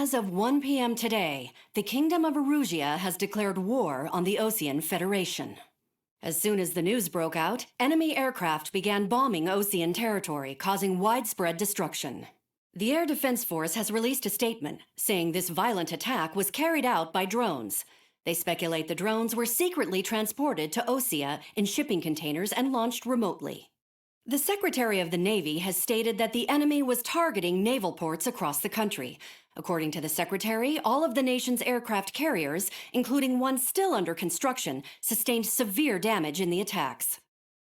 As of 1 p.m. today, the Kingdom of Erusia has declared war on the Osean Federation. As soon as the news broke out, enemy aircraft began bombing Osean territory, causing widespread destruction. The Air Defense Force has released a statement saying this violent attack was carried out by drones. They speculate the drones were secretly transported to Osea in shipping containers and launched remotely. The Secretary of the Navy has stated that the enemy was targeting naval ports across the country. According to the Secretary, all of the nation's aircraft carriers, including one still under construction, sustained severe damage in the attacks.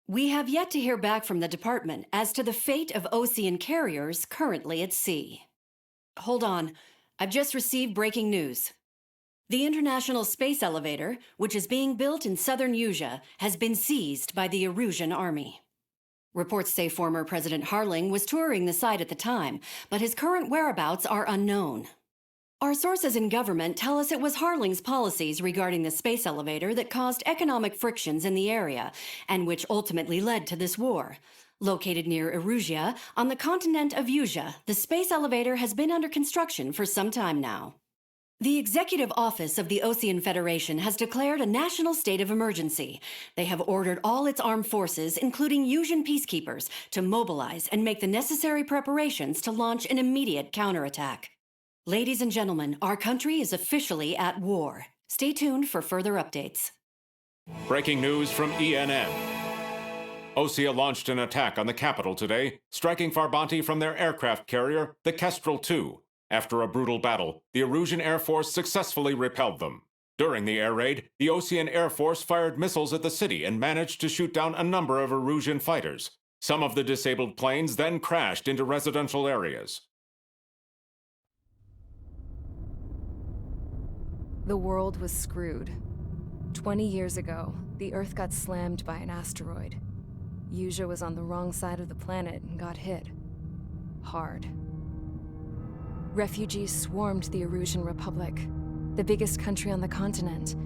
We have yet to hear back from the department as to the fate of Osean carriers currently at sea. Hold on, I've just received breaking news. The International Space Elevator, which is being built in southern Erusia, has been seized by the Erusian army. Reports say former President Harling was touring the site at the time, but his current whereabouts are unknown. Our sources in government tell us it was Harling's policies regarding the space elevator that caused economic frictions in the area, and which ultimately led to this war. Located near Erusia, on the continent of Erusia, the space elevator has been under construction for some time now. The Executive Office of the Osean Federation has declared a national state of emergency. They have ordered all its armed forces, including Erusian peacekeepers, to mobilize and make the necessary preparations to launch an immediate counterattack. Ladies and gentlemen, our country is officially at war. Stay tuned for further updates. Breaking news from ENN. Osea launched an attack on the capital today, striking Farbanti from their aircraft carrier, the Kestrel II. After a brutal battle, the Erusian Air Force successfully repelled them. During the air raid, the Osean Air Force fired missiles at the city and managed to shoot down a number of Erusian fighters. Some of the disabled planes then crashed into residential areas. The world was screwed. 20 years ago, the Earth got slammed by an asteroid. Erusia was on the wrong side of the planet and got hit. Hard. Refugees swarmed the Erusian Republic, the biggest country on the continent,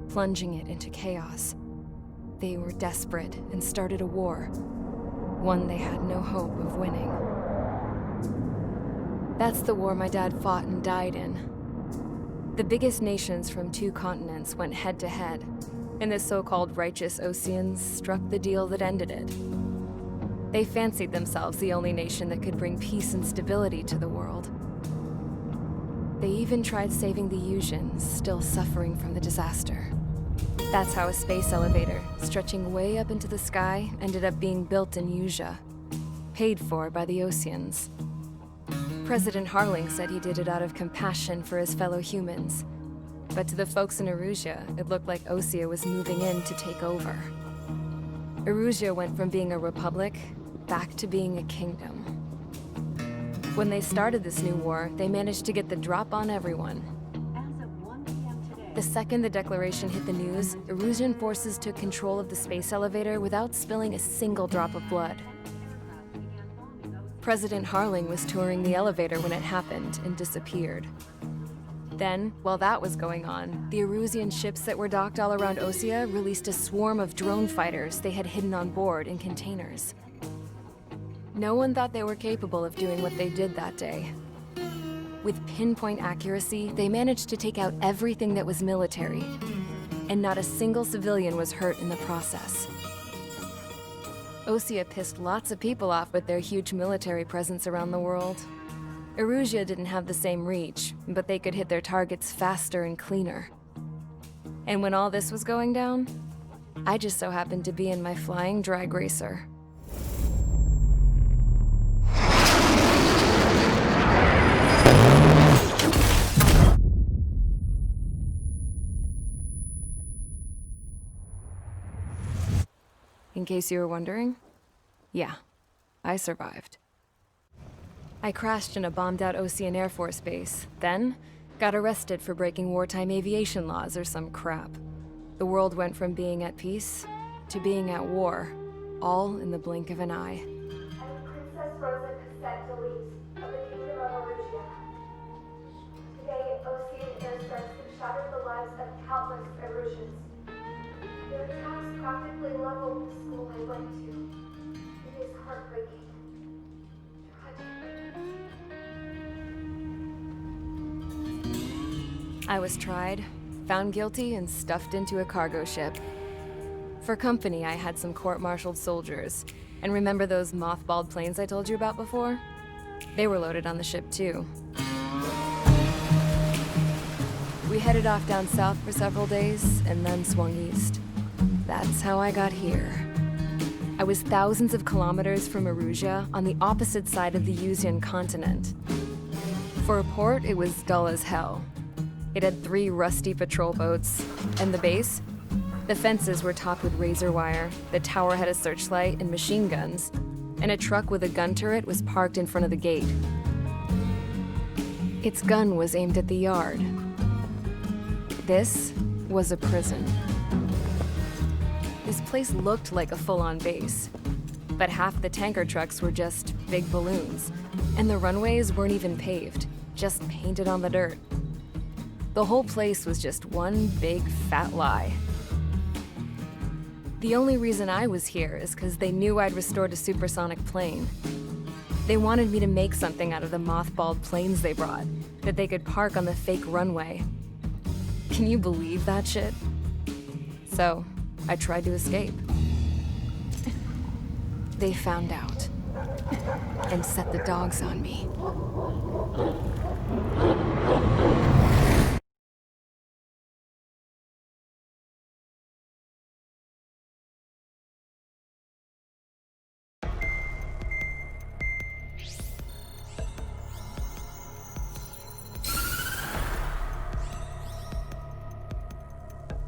plunging it into chaos. They were desperate and started a war, one they had no hope of winning. That's the war my dad fought and died in. The biggest nations from 2 continents went head-to-head, and the so-called righteous Oseans struck the deal that ended it. They fancied themselves the only nation that could bring peace and stability to the world. They even tried saving the Erusians, still suffering from the disaster. That's how a space elevator, stretching way up into the sky, ended up being built in Erusia, paid for by the Oseans. President Harling said he did it out of compassion for his fellow humans. But to the folks in Erusia, it looked like Osea was moving in to take over. Erusia went from being a republic back to being a kingdom. When they started this new war, they managed to get the drop on everyone. As of 1 p.m. today, The second the declaration hit the news, Erusian forces took control of the space elevator without spilling a single drop of blood. President Harling was touring the elevator when it happened and disappeared. Then, while that was going on, the Erusian ships that were docked all around Osea released a swarm of drone fighters they had hidden on board in containers. No one thought they were capable of doing what they did that day. With pinpoint accuracy, they managed to take out everything that was military, and not a single civilian was hurt in the process. Osea pissed lots of people off with their huge military presence around the world. Erusia didn't have the same reach, but they could hit their targets faster and cleaner. And when all this was going down, I just so happened to be in my flying drag racer. In case you were wondering, yeah, I survived. I crashed in a bombed-out Osean Air Force base, then got arrested for breaking wartime aviation laws or some crap. The world went from being at peace to being at war, all in the blink of an eye. I'm Princess Rosa Cassette Elite of the Kingdom of Erusia. Today, Osean airstrikes have shattered the lives of countless Erusians. Their attacks practically leveled the school I went to. It is heartbreaking. Tragic. I was tried, found guilty, and stuffed into a cargo ship. For company, I had some court-martialed soldiers. And remember those mothballed planes I told you about before? They were loaded on the ship too. We headed off down south for several days, and then swung east. That's how I got here. I was thousands of kilometers from Erusia, on the opposite side of the Usian continent. For a port, it was dull as hell. It had 3 rusty patrol boats, and the base? The fences were topped with razor wire, the tower had a searchlight and machine guns, and a truck with a gun turret was parked in front of the gate. Its gun was aimed at the yard. This was a prison. This place looked like a full-on base, but half the tanker trucks were just big balloons, and the runways weren't even paved, just painted on the dirt. The whole place was just one big fat lie. The only reason I was here is because they knew I'd restored a supersonic plane. They wanted me to make something out of the mothballed planes they brought, that they could park on the fake runway. Can you believe that shit? So, I tried to escape. They found out, and set the dogs on me.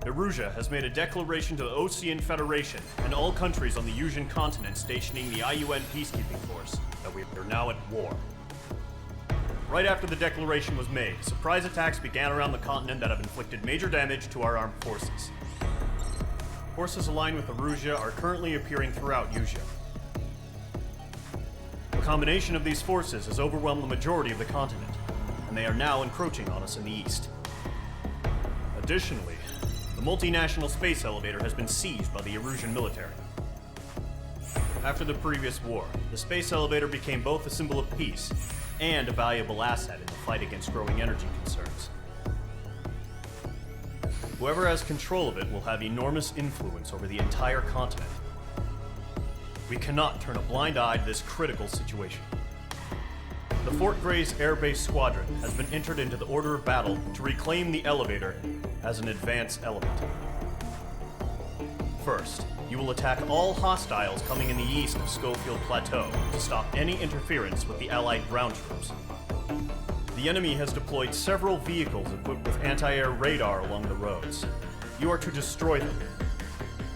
Erusia has made a declaration to the Ocean Federation and all countries on the Usian continent stationing the IUN peacekeeping force that we are now at war. Right after the declaration was made, surprise attacks began around the continent that have inflicted major damage to our armed forces. Forces aligned with Erusia are currently appearing throughout Usia. The combination of these forces has overwhelmed the majority of the continent, and they are now encroaching on us in the east. Additionally, the multinational space elevator has been seized by the Erusian military. After the previous war, the space elevator became both a symbol of peace and a valuable asset in the fight against growing energy concerns. Whoever has control of it will have enormous influence over the entire continent. We cannot turn a blind eye to this critical situation. The Fort Gray's Air Base Squadron has been entered into the order of battle to reclaim the elevator as an advance element. First, you will attack all hostiles coming in the east of Schofield Plateau to stop any interference with the Allied ground troops. The enemy has deployed several vehicles equipped with anti-air radar along the roads. You are to destroy them.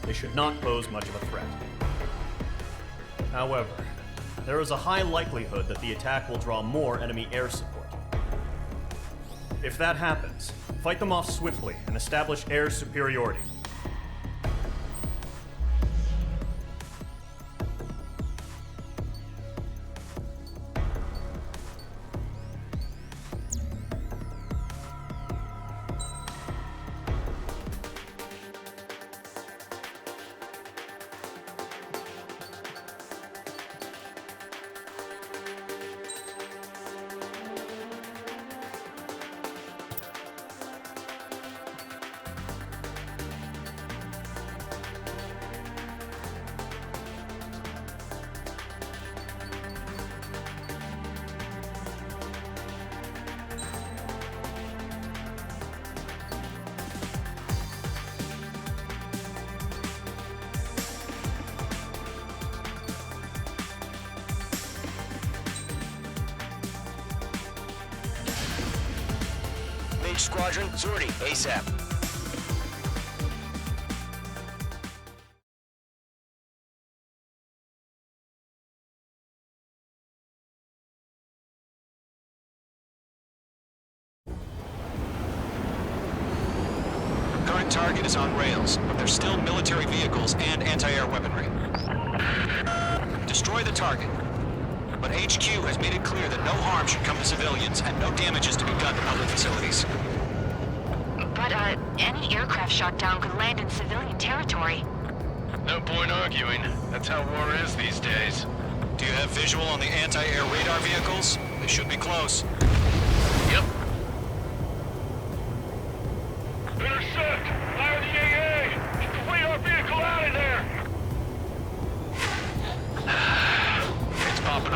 They should not pose much of a threat. However, there is a high likelihood that the attack will draw more enemy air support. If that happens, fight them off swiftly and establish air superiority. Squadron, sortie, ASAP. Current target is on rails, but there's still military vehicles and anti-air weaponry. Destroy the target. But HQ has made it clear that no harm should come to civilians and no damage is to be done to public facilities. But, any aircraft shot down could land in civilian territory. No point arguing. That's how war is these days. Do you have visual on the anti-air radar vehicles? They should be close. Yep.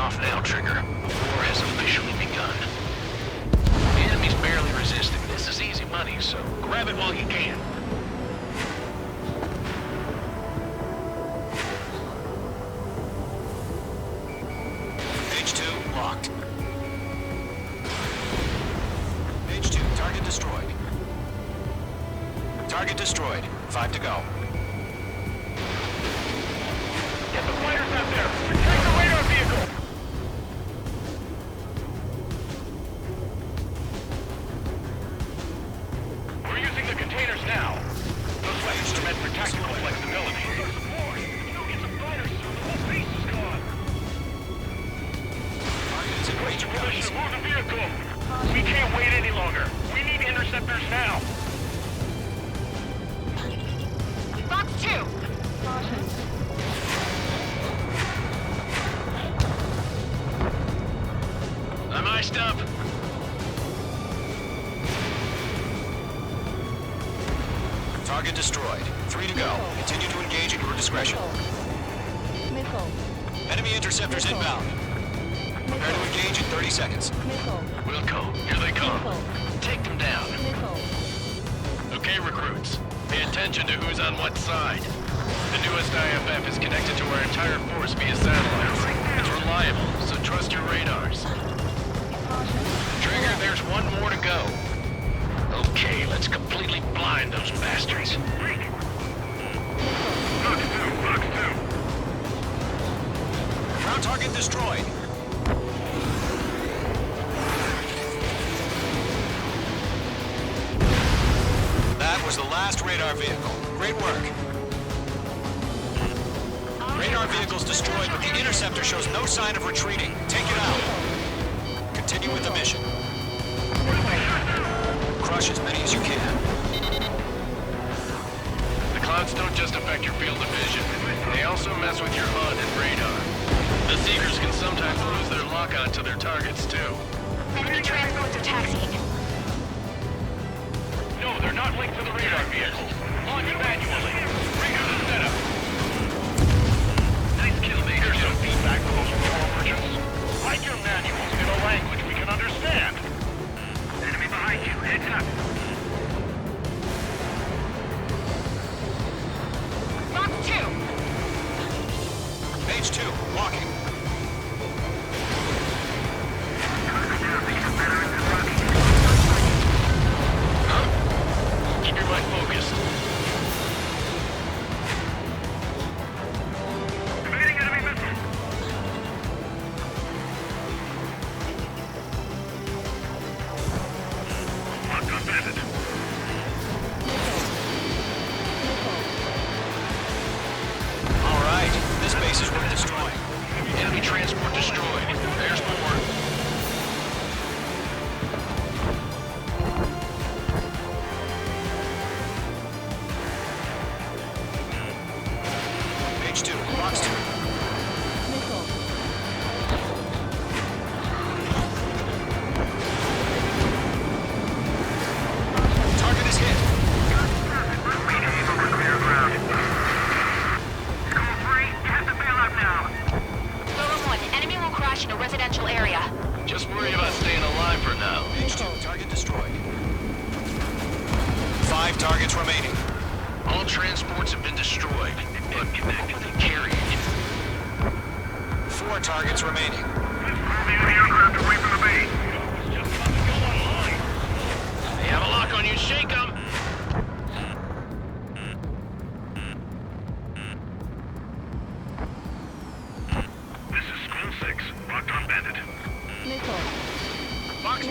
off now, Trigger. The war has officially begun. The enemy's barely resisting. This is easy money, so grab it while you can. H2 locked. H2, target destroyed. Target destroyed. 5 to go. Get the fighters out there! Protect the radar vehicle! We're using the containers now. Those weapons are meant for tactical flexibility. Get some fighters soon. The whole base is gone. Target's in range of guns. Move the vehicle! We can't wait any longer. We need interceptors now. Box 2! I'm iced up. Target destroyed. 3 to go. Continue to engage at your discretion. Enemy interceptors inbound. Prepare to engage in 30 seconds. Wilco, here they come. Take them down. Okay, recruits. Pay attention to who's on what side. The newest IFF is connected to our entire force via satellites. It's reliable, so trust your radars. Trigger, there's one more to go. Okay, let's completely blind those bastards. Box 2. Ground target destroyed. That was the last radar vehicle. Great work. Radar vehicle's destroyed, but the interceptor shows no sign of retreating. Take it out. Continue with the mission. Crush as many as you can. The clouds don't just affect your field of vision. They also mess with your HUD and radar. The Seekers can sometimes lose their lock-on to their targets, too. Enemy transports are taxiing. No, they're not linked to the radar vehicles. Launch manually. Trigger the setup. Nice kill, Nate. Here's some feedback from those war merchants. Write your manuals in a language we can understand. Enemy behind you. Heads up. Box 2! H2, walking. Keep your mind focused. Evading enemy missile. Locked on bandit. All right, this base is worth destroying. Enemy transport destroyed. There's more. H2, box 2. Target is hit. Lower 1, enemy will crash in a residential area. Just worry about staying alive for now. H2, target destroyed. 5 targets remaining. All transports have been destroyed, but they carry it. 4 targets remaining. They have a lock on you. Shake them. This is School 6. Locked on bandit. Box 2.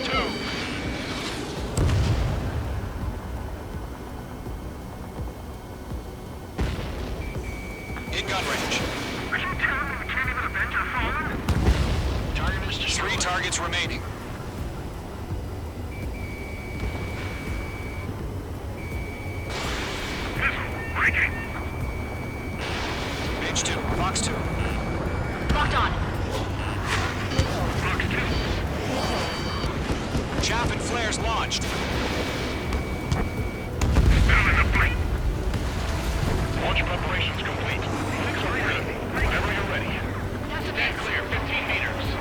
In gun range. Are you telling me we can't even avenge our fallen? Target is destroyed. 3 targets remaining. Breaking. H2, box 2. Locked on. Box 2. Chaff and flares launched. Down in the fleet. Launch preparations complete. Whenever you're ready. Stand clear, 15 meters.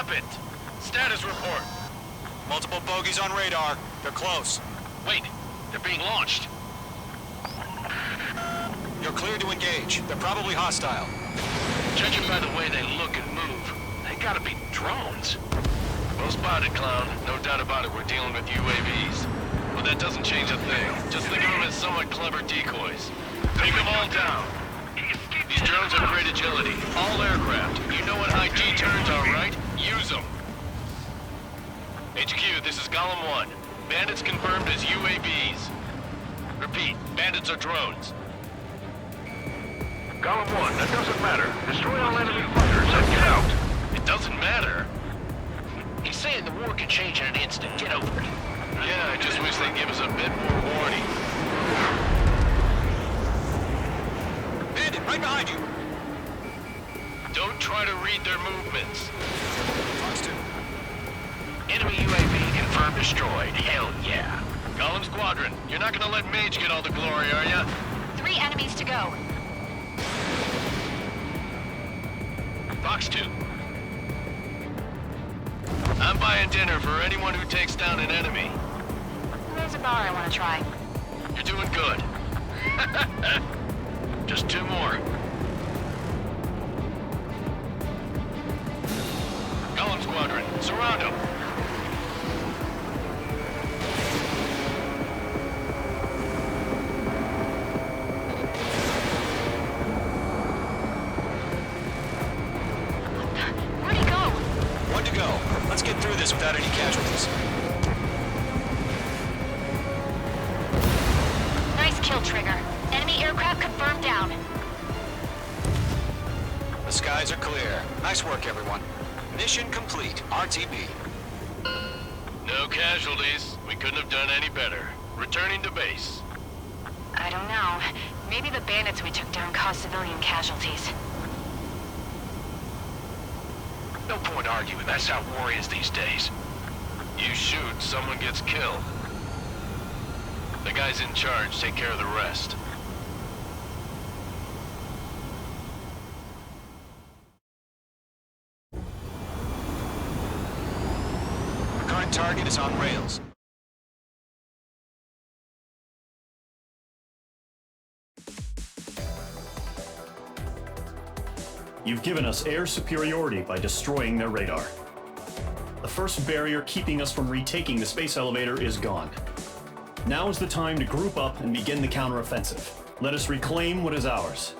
happened? Status report. Multiple bogies on radar. They're close. Wait, they're being launched. You're clear to engage. They're probably hostile. Judging by the way they look and move, they gotta be drones. Well spotted, clown. No doubt about it, we're dealing with UAVs. But that doesn't change a thing. Just think of them as somewhat clever decoys. Take them all down. These drones have great agility. All aircraft. You know what high G turns are, right? Use them. HQ, this is Golem 1. Bandits confirmed as UAVs. Repeat, bandits are drones. Golem 1, that doesn't matter. Destroy all enemy fighters and get out. It doesn't matter. He's saying the war could change in an instant. Get over it. Yeah, I just wish they'd give us a bit more warning. Bandit, right behind you. Don't try to read their movements. Fox 2. Enemy UAV confirmed destroyed. Hell yeah. Golem Squadron, you're not gonna let Mage get all the glory, are ya? 3 enemies to go. Fox 2. I'm buying dinner for anyone who takes down an enemy. There's a bar I want to try. You're doing good. Just 2 more. Golem Squadron, surround them. Where'd he go? 1 to go. Let's get through this without any casualties. Nice kill, Trigger. Enemy aircraft confirmed down. The skies are clear. Nice work, everyone. Mission complete. RTB. No casualties. We couldn't have done any better. Returning to base. I don't know. Maybe the bandits we took down caused civilian casualties. No point arguing. That's how war is these days. You shoot, someone gets killed. The guys in charge take care of the rest. Current target is on rails. You've given us air superiority by destroying their radar. The first barrier keeping us from retaking the space elevator is gone. Now is the time to group up and begin the counteroffensive. Let us reclaim what is ours.